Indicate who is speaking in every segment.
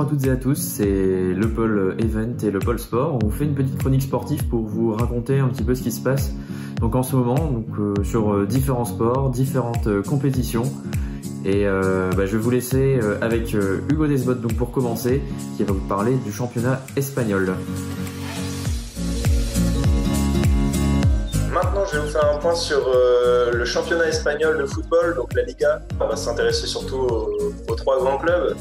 Speaker 1: toutes et à tous, c'est le pôle Event et le pôle Sport. On vous fait une petite chronique sportive pour vous raconter un petit peu ce qui se passe donc en ce moment sur différents sports, différentes compétitions. Et je vais vous laisser avec Hugo Desbot donc pour commencer, qui va vous parler du championnat espagnol.
Speaker 2: Maintenant, je vais vous faire un point sur le championnat espagnol de football, donc la Liga. On va s'intéresser surtout aux trois grands clubs,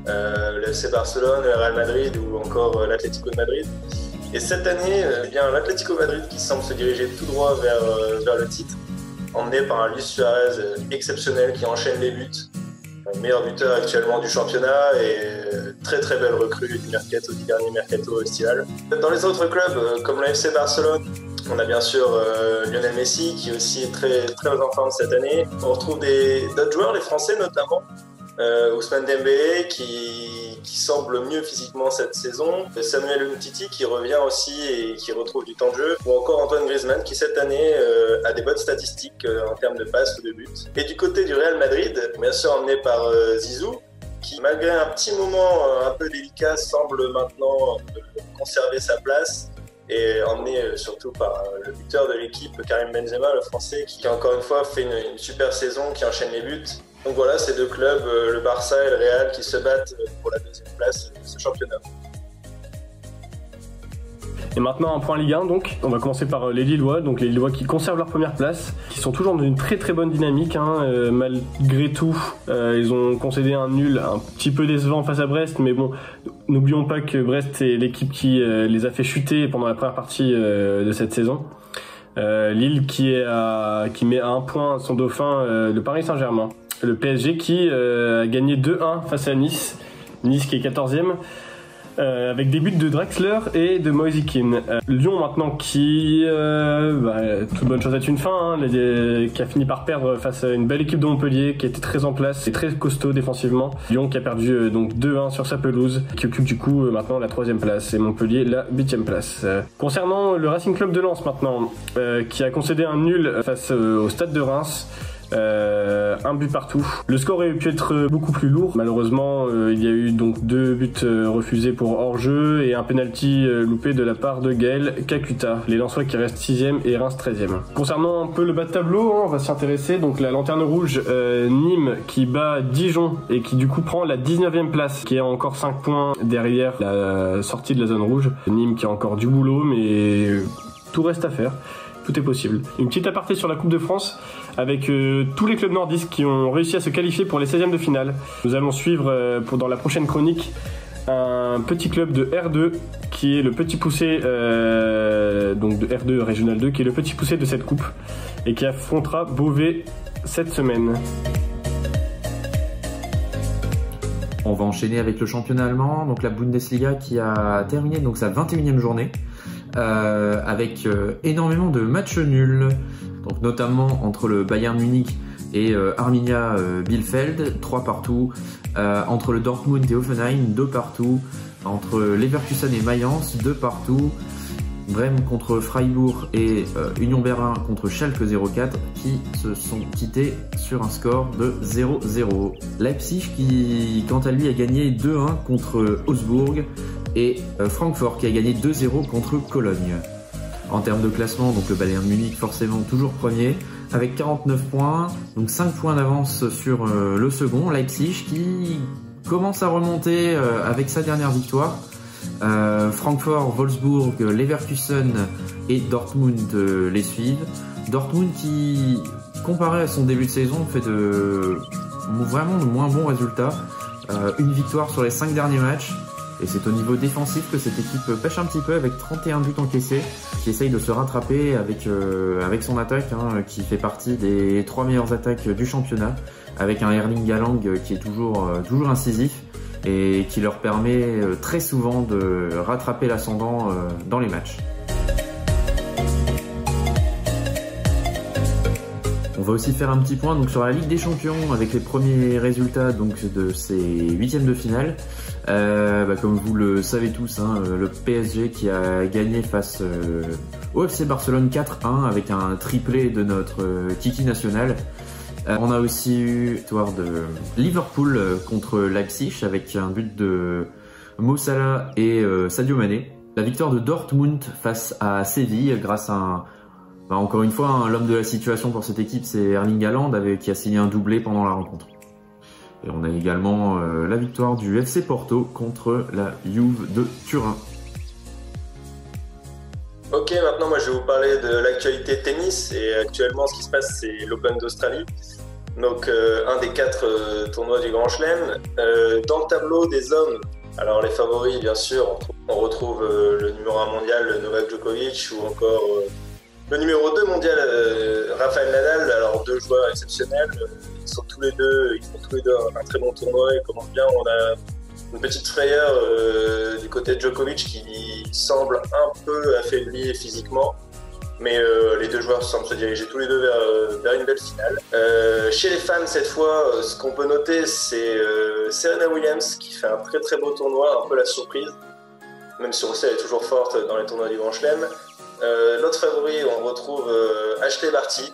Speaker 2: le FC Barcelone, le Real Madrid ou encore l'Atlético de Madrid. Et cette année, l'Atlético Madrid qui semble se diriger tout droit vers le titre, emmené par un Luis Suarez exceptionnel qui enchaîne les buts, le meilleur buteur actuellement du championnat et très très belle recrue du dernier mercato estival. Dans les autres clubs, comme le FC Barcelone, on a bien sûr Lionel Messi qui aussi est très, très en forme cette année. On retrouve d'autres joueurs, les Français notamment, Ousmane Dembélé qui semble mieux physiquement cette saison, Samuel Umtiti qui revient aussi et qui retrouve du temps de jeu, ou encore Antoine Griezmann qui cette année a des bonnes statistiques en termes de passes ou de buts. Et du côté du Real Madrid, bien sûr emmené par Zizou, qui malgré un petit moment un peu délicat semble maintenant conserver sa place, et emmené surtout par le buteur de l'équipe, Karim Benzema, le français, qui encore une fois fait une super saison, qui enchaîne les buts. Donc voilà, ces deux clubs, le Barça et le Real, qui se battent pour la deuxième place de ce championnat.
Speaker 3: Et maintenant un point Ligue 1, donc on va commencer par les Lillois, donc les Lillois qui conservent leur première place, qui sont toujours dans une très très bonne dynamique, malgré tout ils ont concédé un nul un petit peu décevant face à Brest, mais bon, n'oublions pas que Brest est l'équipe qui les a fait chuter pendant la première partie de cette saison. Lille qui met à un point son dauphin, le Paris Saint-Germain. Le PSG qui a gagné 2-1 face à Nice qui est 14e. Avec des buts de Draxler et de Moise Kean. Lyon maintenant qui, toute bonne chose est une fin, qui a fini par perdre face à une belle équipe de Montpellier qui était très en place et très costaud défensivement. Lyon qui a perdu donc 2-1 sur sa pelouse, qui occupe du coup maintenant la 3e place et Montpellier la 8e place. Concernant le Racing Club de Lens maintenant, qui a concédé un nul face au Stade de Reims. Un but partout. Le score aurait pu être beaucoup plus lourd. Malheureusement, il y a eu donc 2 buts refusés pour hors-jeu et un penalty loupé de la part de Gaël Kakuta. Les Lensois qui restent 6e et Reims 13e. Concernant un peu le bas de tableau, on va s'y intéresser. Donc la lanterne rouge, Nîmes qui bat Dijon et qui du coup prend la 19e place, qui est encore 5 points derrière la sortie de la zone rouge. Nîmes qui a encore du boulot, mais tout reste à faire. Tout est possible. Une petite aparté sur la Coupe de France avec tous les clubs nordistes qui ont réussi à se qualifier pour les 16e de finale. Nous allons suivre dans la prochaine chronique un petit club de R2 qui est le petit poussé donc de R2 Régional 2 qui est le petit poussé de cette coupe et qui affrontera Beauvais cette semaine.
Speaker 1: On va enchaîner avec le championnat allemand, donc la Bundesliga qui a terminé donc sa 21e journée. Avec énormément de matchs nuls, donc notamment entre le Bayern Munich et Arminia Bielefeld, 3 partout, entre le Dortmund et Hoffenheim, 2 partout, entre Leverkusen et Mayence, 2 partout, Brême contre Freiburg et Union Berlin contre Schalke 04 qui se sont quittés sur un score de 0-0. Leipzig qui quant à lui a gagné 2-1 contre Augsbourg et Francfort qui a gagné 2-0 contre Cologne. En termes de classement, donc le Bayern Munich forcément toujours premier avec 49 points, donc 5 points d'avance sur le second, Leipzig qui commence à remonter avec sa dernière victoire. Francfort, Wolfsburg, Leverkusen et Dortmund les suivent. Dortmund qui, comparé à son début de saison, fait vraiment de moins bons résultats. Une victoire sur les 5 derniers matchs. Et c'est au niveau défensif que cette équipe pêche un petit peu avec 31 buts encaissés, qui essaye de se rattraper avec son attaque, qui fait partie des 3 meilleures attaques du championnat, avec un Erling Haaland qui est toujours incisif et qui leur permet très souvent de rattraper l'ascendant dans les matchs. On va aussi faire un petit point donc sur la Ligue des Champions avec les premiers résultats donc de ces 8e de finale. Comme vous le savez tous, le PSG qui a gagné face au FC Barcelone 4-1 avec un triplé de notre Kiki national. On a aussi eu victoire de Liverpool contre Leipzig avec un but de Mo Salah et Sadio Mané. La victoire de Dortmund face à Séville grâce à encore une fois, l'homme de la situation pour cette équipe, c'est Erling Haaland qui a signé un doublé pendant la rencontre. Et on a également la victoire du FC Porto contre la Juve de Turin.
Speaker 2: Ok, maintenant moi je vais vous parler de l'actualité tennis, et actuellement ce qui se passe c'est l'Open d'Australie, donc un des 4 tournois du Grand Chelem. Dans le tableau des hommes, alors les favoris bien sûr, on retrouve le numéro 1 mondial Novak Djokovic, ou encore le numéro 2 mondial Rafael Nadal. Alors 2 joueurs exceptionnels, ils font tous les deux un très bon tournoi, ils commencent bien. On a une petite frayeur du côté de Djokovic qui semble un peu affaibli physiquement, mais les 2 joueurs semblent se diriger tous les deux vers une belle finale. Chez les femmes cette fois, ce qu'on peut noter c'est Serena Williams qui fait un très très beau tournoi, un peu la surprise, même si on sait elle est toujours forte dans les tournois du Grand Chelem. L'autre favori, on retrouve Ashley Barty,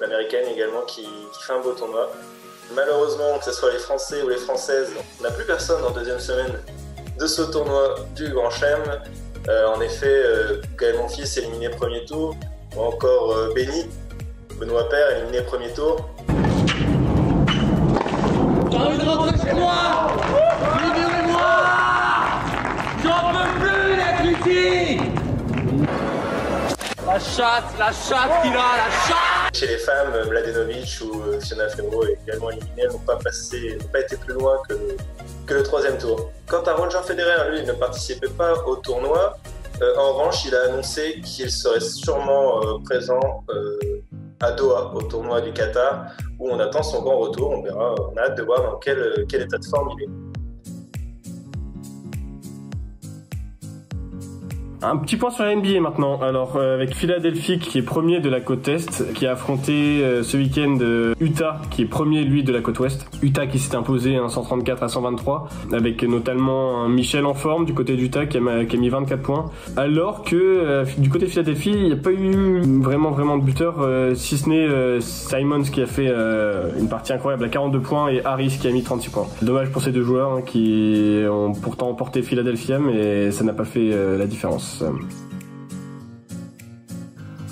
Speaker 2: l'américaine également, qui fait un beau tournoi. Malheureusement, que ce soit les Français ou les Françaises, on n'a plus personne en deuxième semaine de ce tournoi du Grand Chelem. En effet, Gaël Monfils éliminé premier tour, ou encore Benoît Paire éliminé premier tour.
Speaker 4: J'ai envie de rentrer chez moi. Libérez-moi. J'en peux plus d'être ici. La chatte qu'il a, la chatte.
Speaker 2: Chez les femmes, Mladenovic ou Fiona Ferro également éliminés, n'ont pas été plus loin que le 3e tour. Quant à Roger Federer, lui, il ne participait pas au tournoi. En revanche, il a annoncé qu'il serait sûrement présent à Doha, au tournoi du Qatar, où on attend son grand retour. On verra, on a hâte de voir dans quel état de forme il est.
Speaker 3: Un petit point sur la NBA maintenant. Alors avec Philadelphie qui est premier de la côte Est, qui a affronté ce week-end Utah qui est premier lui de la côte Ouest. Utah qui s'est imposé 134 à 123, avec notamment un Michel en forme du côté d'Utah qui a mis 24 points. Alors que du côté de Philadelphie, il n'y a pas eu vraiment de buteur, si ce n'est Simons qui a fait une partie incroyable à 42 points et Harris qui a mis 36 points. Dommage pour ces 2 joueurs qui ont pourtant emporté Philadelphia, mais ça n'a pas fait la différence.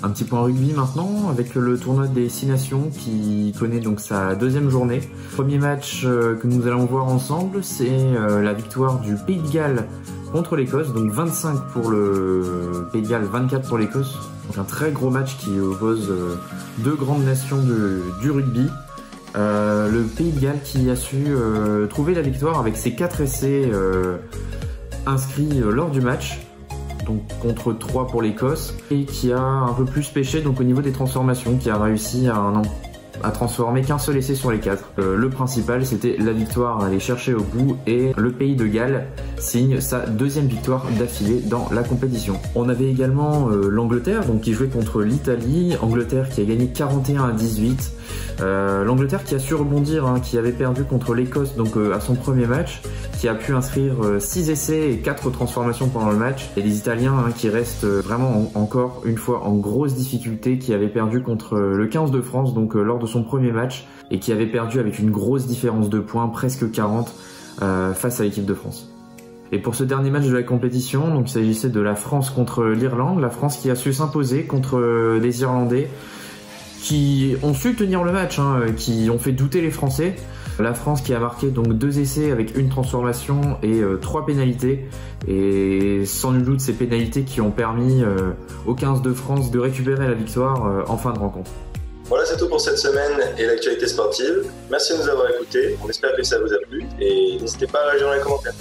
Speaker 1: Un petit point rugby maintenant, avec le tournoi des 6 nations qui connaît donc sa 2e journée. Premier match que nous allons voir ensemble, c'est la victoire du Pays de Galles contre l'Écosse, donc 25 pour le Pays de Galles, 24 pour l'Écosse. Donc un très gros match qui oppose 2 grandes nations du rugby. Le Pays de Galles qui a su trouver la victoire avec ses 4 essais inscrits lors du match, donc contre 3 pour l'Écosse, et qui a un peu plus pêché donc au niveau des transformations, qui a réussi à transformer qu'un seul essai sur les 4. Le principal, c'était la victoire à aller chercher au bout, et le Pays de Galles signe sa 2e victoire d'affilée dans la compétition. On avait également l'Angleterre donc qui jouait contre l'Italie, Angleterre qui a gagné 41 à 18. L'Angleterre qui a su rebondir, qui avait perdu contre l'Écosse donc à son premier match, qui a pu inscrire 6 essais et 4 transformations pendant le match. Et les Italiens qui restent vraiment encore une fois en grosse difficulté, qui avaient perdu contre le 15 de France donc lors de son premier match, et qui avaient perdu avec une grosse différence de points, presque 40, face à l'équipe de France. Et pour ce dernier match de la compétition, donc il s'agissait de la France contre l'Irlande, la France qui a su s'imposer contre des Irlandais qui ont su tenir le match, qui ont fait douter les Français. La France qui a marqué donc 2 essais avec une transformation et 3 pénalités, et sans nul doute ces pénalités qui ont permis aux 15 de France de récupérer la victoire en fin de rencontre.
Speaker 2: Voilà, c'est tout pour cette semaine et l'actualité sportive. Merci de nous avoir écoutés, on espère que ça vous a plu, et n'hésitez pas à réagir dans les commentaires.